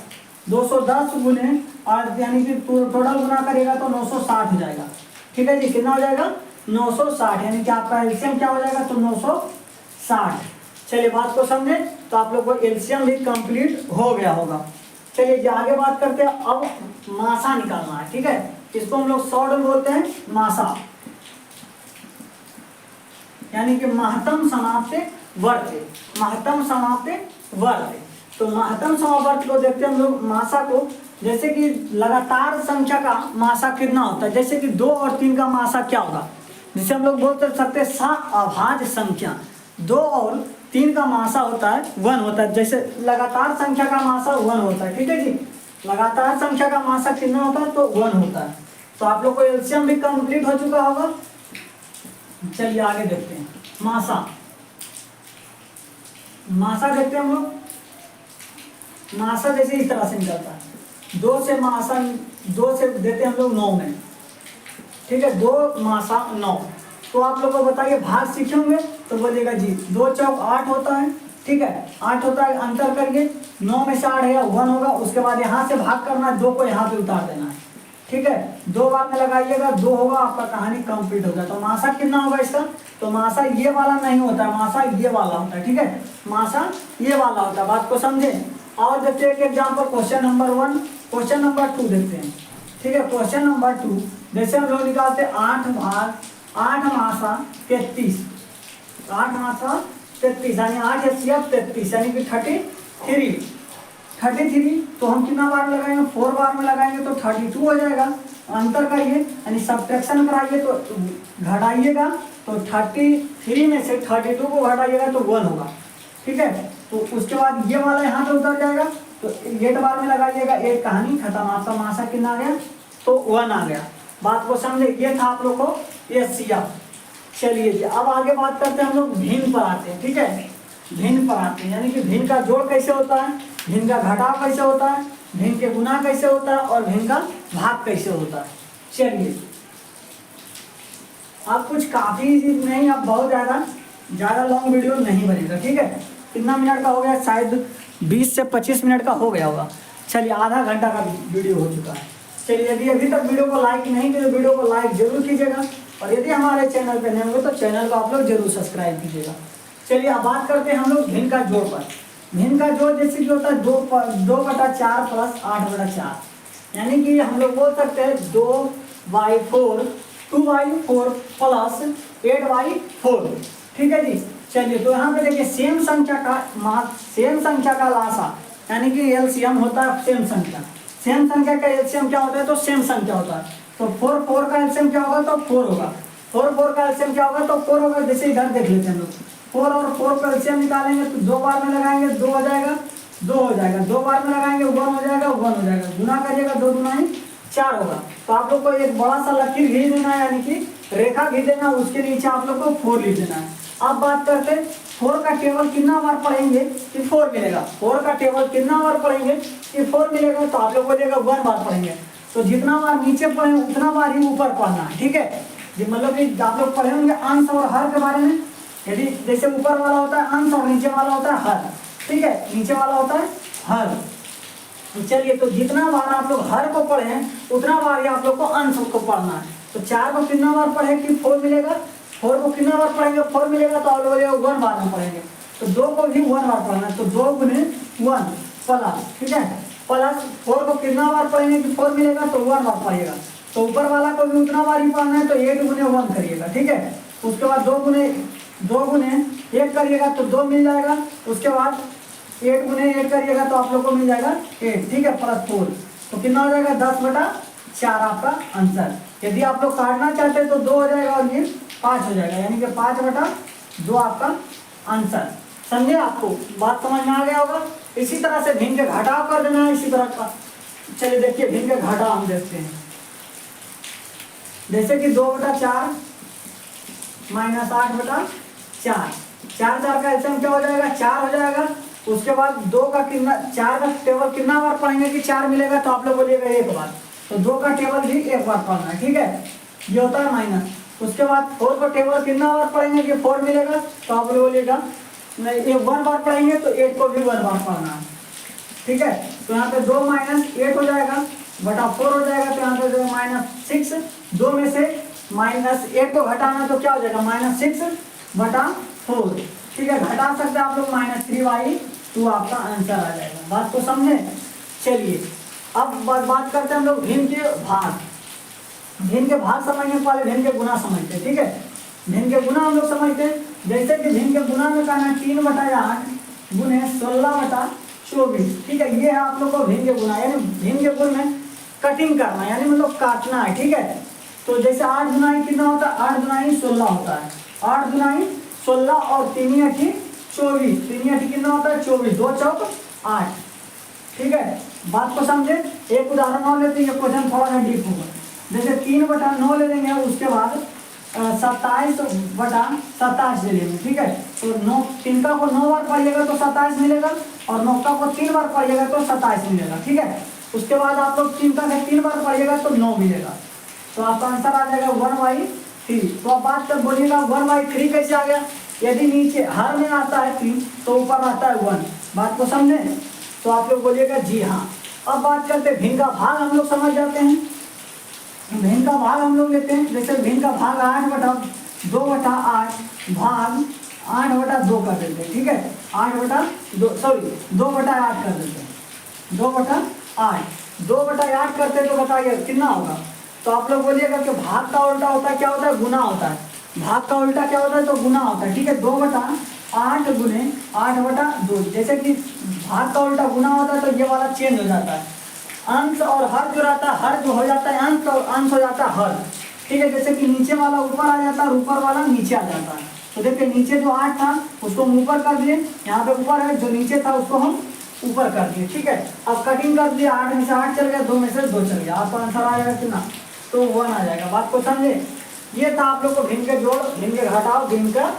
210 गुने और यानी कि टोटल गुना करेगा तो 960 हो जाएगा, ठीक है जी। कितना हो जाएगा? 960, यानी कि आपका एलसीएम क्या हो जाएगा? तो 960। चलिए बात को समझे? तो आप लोग को एलसीएम भी कंप्लीट हो गया होगा। चलिए जी आगे बात करते हैं। अब मासा निकालना है, ठीक है। इसको हम लोग शॉर्ट में बोलते हैं मासा, यानी कि महत्तम समाप्ति वर्त। महत्तम समाप्ति वर्त। तो महत्तम समावर्त को देखते हैं हम लोग मासा को, जैसे कि लगातार संख्या का मासा कितना होता है। जैसे कि 2 और 3 का मासा क्या होगा? जिसे हम लोग बोल सकते हैं सअभाज्य संख्या। 2 और 3 का मासा होता है 1 होता है। जैसे लगातार संख्या का मासा 1 होता है, ठीक है जी। लगातार संख्या का मासा कितना होता है? तो 1 होता है। तो आप लोग को एलसीएम भी कंप्लीट हो चुका होगा। चलिए आगे देखते हैं मासा। मासा देखते हैं हम लोग। मासा जैसे इस तरह से निकलता है। 2 से मासा 2 से देते हैं हम लोग 9 में, ठीक है। 2 मासा 9। तो आप लोग को बताइए भाग सीखे होंगे तो बोलिएगा जी 2 चौक 8 होता है, ठीक है। 8 होता है, अंतर करिए 9 में से 8 है 1 होगा। उसके बाद यहाँ से भाग करना है, 2 को यहाँ पे उतार देना है, ठीक है। 2 बार में लगाइएगा 2 होगा, आपका कहानी कंप्लीट हो गया। तो मासा कितना होगा इसका? तो मासा ये वाला नहीं होता है, मासा ये वाला होता है, ठीक है। मासा ये वाला होता है। बात को समझे? और देखते हैं एक example, question number 1, question number 2 देखते हैं, ठीक है। क्वेश्चन नंबर 2 जैसे हम लोग निकालते हैं 8 मासा 33। 8 मासा 33 यानी 8 एचसीएफ 33 यानी कि 33। 33 तो हम कितना बार में लगाएंगे, 4 बार में लगाएंगे तो 32 हो जाएगा। अंतर करिए यानी सब्ट्रैक्शन कराइए तो घटाइएगा तो 33 में से 32 को घटाइएगा तो 1 होगा, ठीक है। तो उसके बाद ये वाला यहाँ पे उतर जाएगा तो 8 बार में लगाइएगा, 8 कहानी खत्म, आपका मासा कितना आ गया तो 1 आ गया। बात को समझे, ये था आप लोग को एचसीएफ। चलिए जी अब आगे बात करते हैं हम लोग भिन्न पर आते हैं, ठीक है। भिन्न पर आते हैं यानी कि भिन्न का जोड़ कैसे होता है, भिन्न का घटाव कैसे होता है, भिन्न के गुना कैसे होता है और भिन्न का भाग कैसे होता है। चलिए अब कुछ काफी नहीं, अब बहुत ज़्यादा लॉन्ग वीडियो नहीं बनेगा, ठीक है। कितना मिनट का हो गया, शायद 20 से 25 मिनट का हो गया होगा। चलिए आधा घंटा का वीडियो हो चुका है। चलिए यदि अभी तक वीडियो को लाइक नहीं किया तो वीडियो को लाइक जरूर कीजिएगा और यदि हमारे चैनल पर नए होंगे तो चैनल को आप लोग जरूर सब्सक्राइब कीजिएगा। चलिए अब बात करते हैं हम लोग भिन्न का जोड़ पर। भिन्न का जोड़ जैसे कि होता है 2/4 प्लस 8/4, यानी कि हम लोग बोल सकते हैं 2/4 2/4 प्लस 8/4, ठीक है जी। चलिए तो यहाँ पे देखिए सेम संख्या का लासा यानी कि एलसीएम होता है सेम संख्या का एलसीएम क्या होता है तो सेम संख्या होता है। तो 4 का एलसीएम क्या होगा तो 4 होगा, 4 का एलसीएम क्या होगा तो 4 होगा। जैसे इधर देख लेते हैं हम लोग, 4 और 4 का एलसीएम निकालेंगे तो 2 बार में लगाएंगे 2 हो जाएगा, 2 हो जाएगा, 2 बार में लगाएंगे 1 हो जाएगा, 1 हो जाएगा, गुना करिएगा 2 दूनी 4 होगा। तो आप लोग को एक बड़ा सा लकीर खींच देना है यानी कि रेखा खींच देना, उसके नीचे आप लोग को 4 लिख देना है। अब बात करते हैं 4 का टेबल कितना बार पढ़ेंगे कि 4 मिलेगा, 4 का टेबल कितना बार पढ़ेंगे कि 4 मिलेगा। तो आप लोग बोलिएगा 1 बार पढ़ेंगे, तो जितना बार नीचे पढ़े उतना बार ही ऊपर पढ़ना है, ठीक है। मतलब कि आप लोग पढ़े होंगे अंश और हर के बारे में, यदि जैसे ऊपर वाला होता है अंश और नीचे वाला होता है हर, ठीक है, नीचे वाला होता है हर। चलिए तो जितना बार आप लोग हर को पढ़े हैं उतना बार ही आप लोग को अंश को पढ़ना है। तो 4 को कितना बार पढ़े कि 4 मिलेगा, 4 को कितना बार पढ़ेंगे 4 मिलेगा, तो आप लोग 1 बार में पढ़ेंगे। तो 2 को भी 1 बार पढ़ना है, तो 2 गुने 1 प्लस, ठीक है, प्लस 4 को कितना बार पढ़ेंगे कि 4 मिलेगा तो 1 बार पढ़ेगा। तो ऊपर वाला को भी उतना बार ही पढ़ना है, तो 8 गुने 1 करिएगा, ठीक है। उसके बाद 2 गुने 1 करिएगा तो 2 मिल जाएगा। उसके बाद 8 गुने 8 करिएगा तो आप लोग को मिल जाएगा 8, ठीक है, प्लस 4 तो कितना हो जाएगा 10/4 आपका आंसर। यदि आप लोग काटना चाहते हैं तो 2 हो जाएगा और ये 5 हो जाएगा, यानी कि 5/2 आपका आंसर। समझे, आपको बात समझ में आ गया होगा। इसी तरह से भिन्न के घटाव कर देना है इसी तरह का। चलिए देखिए भिन्न के घटाव हम देखते हैं, जैसे कि 2/4 माइनस 8/4, 4 का एलसीएम क्या हो जाएगा 4 हो जाएगा। उसके बाद 2 का कितना 4 का टेबल कितना बार पढ़ेंगे कि 4 मिलेगा, तो आप लोग बोलिएगा 1 बार। तो 2 का टेबल भी 1 बार पढ़ना है, ठीक है, ये होता है माइनस। उसके बाद 4 का टेबल कितना बार पढ़ेंगे कि 4 मिलेगा, तो आप लोग बोलिएगा नहीं 1 बार पढ़ेंगे तो 8 को भी 1 बार पढ़ना है, ठीक है। तो यहाँ पे 2 - 8 हो जाएगा बटा 4 हो जाएगा, तो यहाँ पे -6, 2 में से -8 को घटाना तो क्या हो जाएगा -6/4, ठीक है। घटा सकते हैं आप लोग -3/2 आपका आंसर आ जाएगा। बात को समझे। चलिए अब बात करते हैं हम लोग भिन्न के भाग। भिन्न के भाग समझने के पहले भिन्न के गुना समझते हैं, ठीक है। भिन्न के गुना हम लोग समझते हैं, जैसे कि भिन्न के गुना में कहना 3/8 गुने 16/24, ठीक है। ये है आप लोग को भिन्न के गुना, यानी भिन्न के गुण में कटिंग करना यानी मतलब काटना है, ठीक है। तो जैसे 8 दुनाई कितना होता है, 8 दुनाई 16 होता है, 8 दुनाई 16 और 3 × 8 24, 3 × 8 कितना होता है 24, 2 चौक 8, ठीक है। बात को समझे। एक उदाहरण और लेते हैं, ये क्वेश्चन थोड़ा सा डीप होगा। जैसे 3/9 ले लेंगे, उसके बाद 27/27 ले लेंगे, ठीक है। तो 3 को 9 बार पढ़िएगा तो 27 मिलेगा और 9 को 3 बार पढ़िएगा तो 27 मिलेगा, ठीक है। उसके बाद आप लोग 3 का 3 बार पढ़िएगा तो 9 मिलेगा, तो आपका आंसर आ जाएगा 1/3। तो आप बात कर बोलिएगा 1/3 कैसे आ गया। यदि नीचे हर में आता है 3 तो ऊपर आता है 1। बात को समझे, तो आप लोग बोलिएगा जी हाँ। अब बात करते हैं भिन्न का भाग, हम लोग समझ जाते हैं। भिन्न का भाग हम लोग लेते हैं, जैसे भिन्न का भाग 8/2/8 भाग 8/2 कर देते हैं, ठीक है। 2/8 कर देते हैं, 2/8 करते तो बताइए कितना होगा। तो आप लोग बोलिएगा कि भाग का उल्टा होता है क्या होता है, गुना होता है। भाग का उल्टा क्या होता है तो गुना होता है, ठीक है। 2/8 गुने 8/2, जैसे कि भाग का उल्टा गुना होता है तो ये वाला चेंज हो जाता है। अंश और हर जो रहता है, हर जो हो जाता है अंश और अंश हो जाता है हर। ठीक है, जैसे कि नीचे वाला ऊपर आ जाता है और ऊपर वाला नीचे आ जाता है। तो देखिए नीचे जो 8 था उसको हम ऊपर कर दिए, यहाँ पे ऊपर है, जो नीचे था उसको हम ऊपर कर दिए। ठीक है, अब कटिंग कर दिया, 8 में से 8 चल गया, 2 में से 2 चल गया, आपका आंसर आ जाएगा कितना, तो 1 आ जाएगा। बात को समझे? ये था आप लोग को भिन्न के जोड़, भिन्न के घटाव, भिन्न का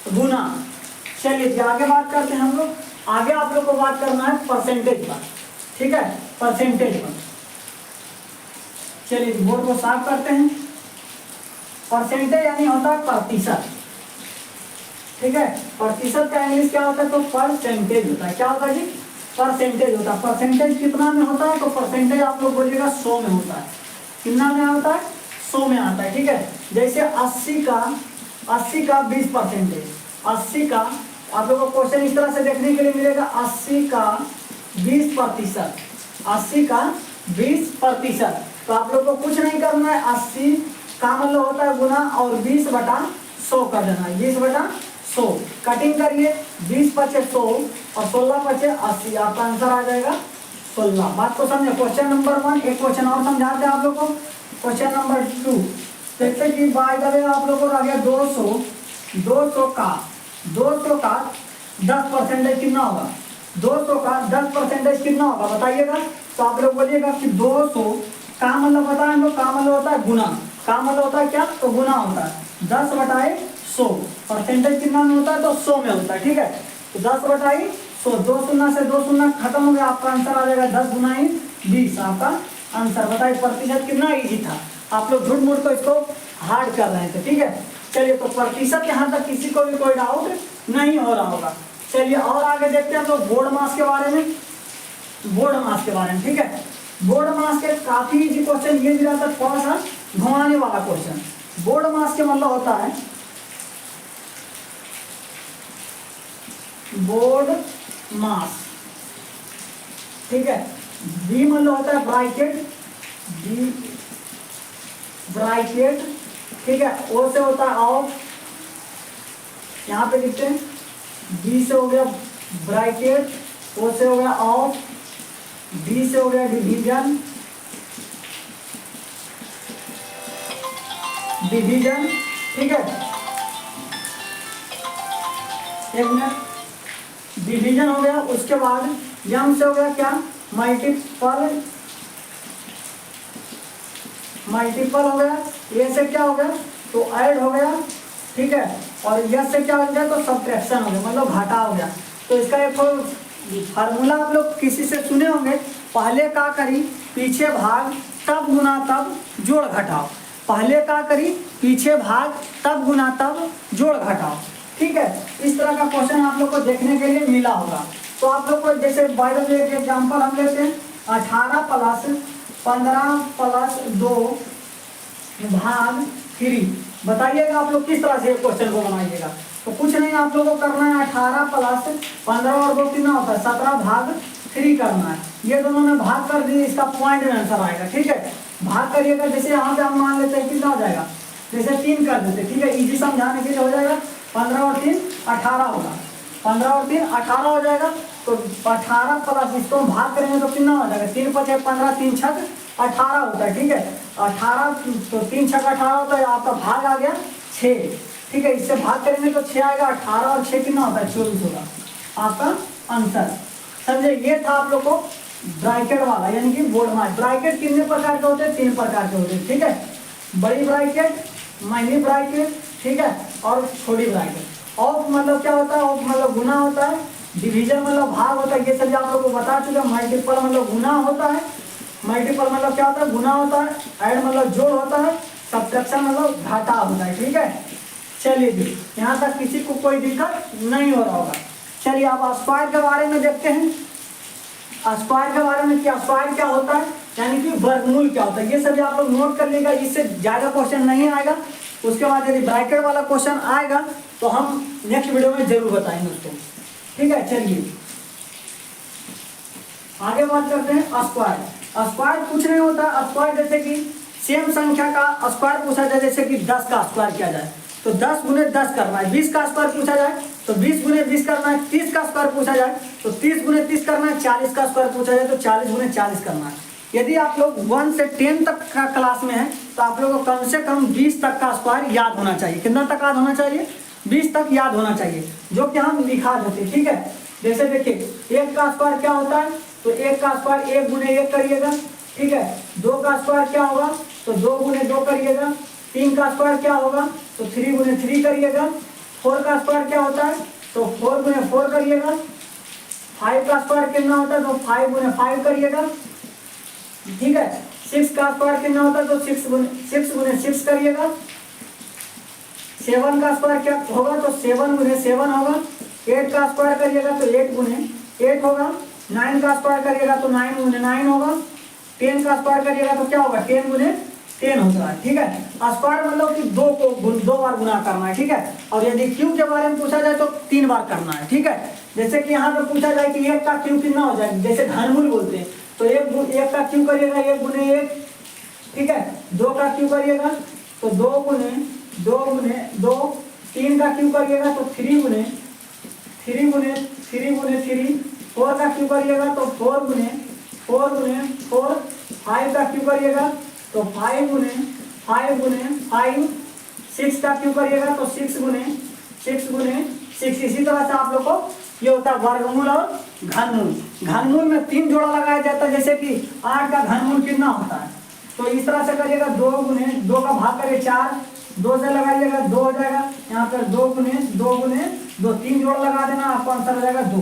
गुना। चलिए आगे बात करते हैं हम लोग। आगे आप लोग को बात करना है परसेंटेज पर। ठीक है, परसेंटेज पर। चलिए बोर्ड को साफ करते हैं। परसेंटेज यानी होता है प्रतिशत। ठीक है, प्रतिशत का इंग्लिश क्या होता है, तो परसेंटेज होता है। क्या होता है जी, परसेंटेज होता है। परसेंटेज कितना में होता है, तो परसेंटेज आप लोग बोलिएगा 100 में होता है। कितना में होता है, 100 में आता है। ठीक है, जैसे 80 का 20%, 80 का आप लोगों को क्वेश्चन इस तरह से देखने के लिए मिलेगा, 80 का 20%, 80 का 20%। तो आप लोग को कुछ नहीं करना है, 80 का मतलब होता है गुना और 20/100 कर देना है, 20/100। कटिंग करिए, 20 पचे 100 और 16 पचे 80, आपका आंसर आ जाएगा 16। बात को समझे? Question number 1। एक क्वेश्चन और समझाते हैं आप लोग को, क्वेश्चन नंबर 2। जैसे कि बाय द वे आप लोग को आ गया 200 का 10% कितना होगा, 200 का 10% कितना होगा बताइएगा। तो आप लोग बोलिएगा कि 200 का मतलब बताएं हम लोग, का मतलब होता है गुना, का मतलब होता है क्या, तो गुना होता है 10/100। परसेंटेज कितना में होता है, तो 100 में होता है। ठीक है, तो 10/100, 2 शून्य से 2 शून्य खत्म हो गया, आपका आंसर आ जाएगा 10 गुना 20, आपका आंसर। बताइए प्रतिशत कितना इजी था, आप लोग झूठ मूठ को इसको हार्ड कर रहे थे। ठीक है, चलिए तो प्रतिशत यहाँ तक किसी को भी कोई डाउट नहीं हो रहा होगा। चलिए और आगे देखते हैं हम लोग बोर्ड मास के बारे में, बोर्ड मास के बारे में। ठीक है, बोर्ड मास के काफी इजी क्वेश्चन ये भी रहता है, थोड़ा सा घुमाने वाला क्वेश्चन। बोर्ड मास के मतलब होता है, बोर्ड मास। ठीक है, बी मतलब होता है ब्रैकेट, बी ब्रैकेट। ठीक है, ओ से होता है ऑफ, यहाँ पे लिखते हैं, बी से हो गया ब्रैकेट, ओ से हो गया ऑफ, डी से हो गया डिवीजन, डिवीजन। ठीक है, एक मिनट, डिवीजन हो गया, उसके बाद एम से हो गया क्या, मल्टीपल, मल्टीपल हो गया, ए से क्या हो गया, तो ऐड हो गया। ठीक है, और यस से क्या हो गया, तो सब्ट्रैक्शन हो गया, मतलब घाटा हो गया। तो इसका एक फार्मूला आप लोग किसी से सुने होंगे, पहले का करी पीछे भाग तब गुना तब जोड़ घटाओ, पहले का करी पीछे भाग तब गुना तब जोड़ घटाओ। ठीक है, इस तरह का क्वेश्चन आप लोग को देखने के लिए मिला होगा। तो आप लोग को जैसे बाय द वे एक एग्जाम्पल हम लेते हैं, 18 + 15 + 2 भाग 3। बताइएगा आप लोग किस तरह से क्वेश्चन को बनाइएगा। तो कुछ नहीं, आप लोगों को करना है 18 + 15 और 2 कितना होता है, 17 भाग 3 करना है। ये दोनों में भाग कर दिए, इसका पॉइंट में आंसर आएगा। ठीक है, भाग करिएगा, जैसे यहाँ पे हम मान लेते हैं कितना हो जाएगा, जैसे 3 कर देते। ठीक है, इजी समझाने के लिए हो जाएगा, 15 और 3 18 होगा, 15 और 3 18 हो जाएगा। तो 18 प्लस इसको हम भाग करेंगे तो कितना हो जाएगा, 3 × 5 = 15, 3 × 6 = 18 होता है। ठीक है, 18 तो 3 × 6 = 18 होता है, आपका भाग आ गया 6। ठीक है, इससे भाग करेंगे तो 6 आएगा, 18 और 6 कितना होता है, 24 होगा आपका आंसर। समझे? ये था आप लोग को ब्रैकेट वाला, यानी कि बोर्ड मास। ब्रैकेट कितने प्रकार के होते हैं, 3 प्रकार के होते हैं। ठीक है, बड़ी ब्रैकेट, मिनी ब्रैकेट, ठीक है, और छोटी ब्रैकेट। ऑफ मतलब क्या होता है, ऑफ मतलब गुना होता है, डिवीजन मतलब भाग होता है, ये सभी आप लोग को बता चुके हैं। मल्टीपल मतलब गुना होता है, मल्टीपल मतलब क्या होता है, गुना होता है। ऐड मतलब जोड़ होता है, सब्ट्रैक्शन मतलब घाटा होता है। ठीक है, चलिए जी, यहाँ तक किसी को कोई दिक्कत नहीं हो रहा होगा। चलिए अब स्क्वायर के बारे में देखते हैं। स्क्वायर के बारे में, क्या स्क्वायर क्या होता है, यानी कि वर्गमूल क्या होता है, ये सभी आप लोग नोट कर लीजिएगा, इससे ज्यादा क्वेश्चन नहीं आएगा। उसके बाद यदि ब्रैकेट वाला क्वेश्चन आएगा तो हम नेक्स्ट वीडियो में जरूर बताएंगे उसको। ठीक है, चलिए आगे बात करते हैं स्क्वायर। स्क्वायर कुछ नहीं होता, स्क्वायर जैसे कि सेम संख्या का स्क्वायर पूछा जाए, जैसे कि 10 का स्क्वायर किया जाए तो 10 गुने 10 करना है। 20 का स्क्वायर पूछा जाए तो 20 गुने 20 करना है। 30 का स्क्वायर पूछा जाए तो 30 गुने 30 करना है। 40 का स्क्वायर पूछा जाए तो 40 गुने 40 करना है। यदि आप लोग 1 से 10 तक का क्लास में है तो आप लोगों को कम से कम 20 तक का स्क्वायर याद होना चाहिए। कितना तक याद होना चाहिए? 20 तक याद होना चाहिए, जो कि हम लिखा देते, ठीक है। जैसे देखिए 1 का स्क्वायर क्या होता है, तो 1 का स्क्वायर 1 गुने 1 करिएगा, ठीक है। 2 का स्क्वायर क्या होगा, तो 2 गुने 2 करिएगा। 3 का स्क्वायर क्या होगा, तो 3 गुने 3 करिएगा। 4 का स्क्वायर क्या होता है, तो 4 गुने 4 करिएगा। 5 का स्क्वायर कितना होता है, तो 5 गुने 5 करिएगा, ठीक है। 6 का स्क्वायर कितना होता है, तो 6 गुने 6 करिएगा। 7 का स्क्वायर क्या होगा, तो 7 गुने 7 होगा। 8 का स्क्वायर करिएगा तो 8 गुने 8 होगा। 9 का स्क्वायर करिएगा तो 9 गुने 9 होगा। 10 का स्क्वायर करिएगा तो क्या होगा, 10 गुने 10 होता है, ठीक है। स्क्वायर मतलब कि 2 को 2 बार गुना करना है, ठीक है। और यदि क्यूब के बारे में पूछा जाए तो 3 बार करना है, ठीक है। जैसे कि यहाँ पे पूछा जाए कि 1 का क्यूब कितना हो जाए, जैसे घनमूल बोलते हैं, तो 1 का क्यूब करिएगा 1 गुने 1, ठीक है। 2 का क्यूब करिएगा तो 2 गुने 2 गुने 2। 3 का क्यूब करिएगा तो 3 गुने 3 गुने 3 गुने 3। 4 का क्यूब करिएगा तो 4 गुने 4। 5 का क्यूब करिएगा तो 5 गुने 5। 6 का क्यूब करिएगा तो 6 गुने 6। इसी तरह से आप लोग को ये होता है वर्गमूल और घनमूल। घनमूल में 3 जोड़ा लगाया जाता है, जैसे कि 8 का घनमूल कितना होता है, तो इस तरह से करिएगा 2 गुने 2 का भाग करिए 4, 2 से लगाइएगा 2 हो जाएगा। यहाँ पर 2 गुने 2, 3 जोड़ा लगा देना, आपको आंसर हो जाएगा 2,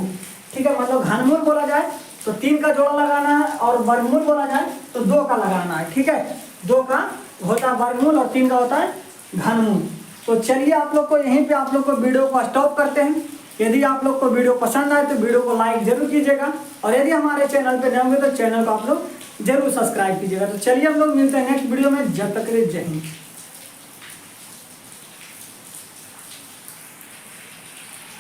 ठीक है। मतलब घनमूल बोला जाए तो 3 का जोड़ा लगाना है और वर्गमूल बोला जाए तो 2 का लगाना है, ठीक है। 2 का होता है वर्गमूल और 3 का होता है घनमूल। तो चलिए आप लोग को यहीं पे आप लोग को वीडियो को स्टॉप करते हैं। यदि आप लोग को वीडियो पसंद आए तो वीडियो को लाइक जरूर कीजिएगा, और यदि हमारे चैनल पे नए होंगे तो चैनल को आप लोग जरूर सब्सक्राइब कीजिएगा। तो चलिए हम लोग मिलते हैं नेक्स्ट वीडियो में, जब तक के लिए जय हिंद।